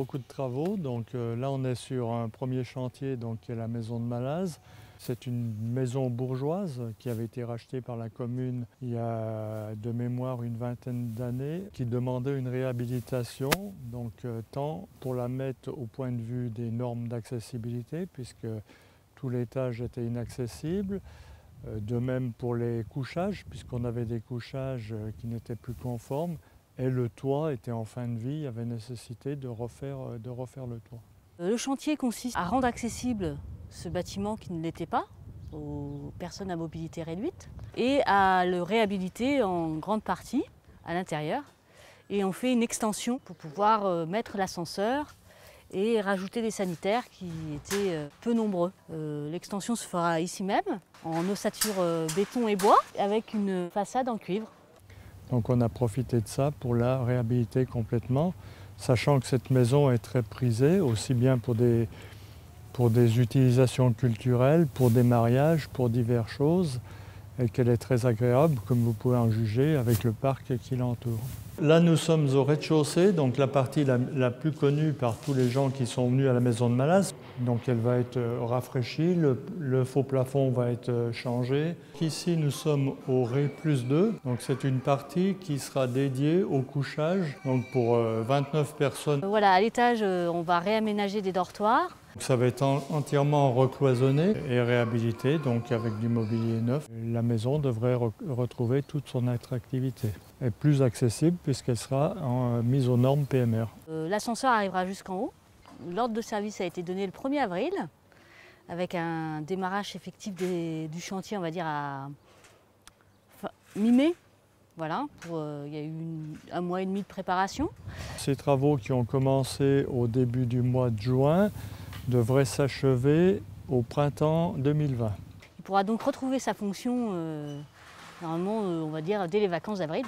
beaucoup de travaux. Donc là, on est sur un premier chantier, donc, qui est la maison de Malaz. C'est une maison bourgeoise qui avait été rachetée par la commune il y a de mémoire une vingtaine d'années, qui demandait une réhabilitation, donc tant pour la mettre au point de vue des normes d'accessibilité, puisque tout l'étage était inaccessible, de même pour les couchages, puisqu'on avait des couchages qui n'étaient plus conformes, et le toit était en fin de vie, il y avait nécessité de refaire le toit. Le chantier consiste à rendre accessible ce bâtiment qui ne l'était pas aux personnes à mobilité réduite et à le réhabiliter en grande partie à l'intérieur. Et on fait une extension pour pouvoir mettre l'ascenseur et rajouter des sanitaires qui étaient peu nombreux. L'extension se fera ici même, en ossature béton et bois, avec une façade en cuivre. Donc on a profité de ça pour la réhabiliter complètement, sachant que cette maison est très prisée, aussi bien pour des utilisations culturelles, pour des mariages, pour diverses choses, et qu'elle est très agréable, comme vous pouvez en juger, avec le parc qui l'entoure. Là, nous sommes au rez-de-chaussée, donc la partie la plus connue par tous les gens qui sont venus à la maison de Malaz. Donc elle va être rafraîchie, le faux plafond va être changé. Ici, nous sommes au rez+2, donc c'est une partie qui sera dédiée au couchage, donc pour 29 personnes. Voilà, à l'étage, on va réaménager des dortoirs. Ça va être entièrement recloisonné et réhabilité, donc avec du mobilier neuf. La maison devrait retrouver toute son attractivité et plus accessible puisqu'elle sera mise aux normes PMR. L'ascenseur arrivera jusqu'en haut. L'ordre de service a été donné le 1er avril avec un démarrage effectif du chantier, on va dire à mi-mai. Voilà, il y a eu un mois et demi de préparation. Ces travaux qui ont commencé au début du mois de juin devrait s'achever au printemps 2020. Il pourra donc retrouver sa fonction, normalement, on va dire, dès les vacances d'avril.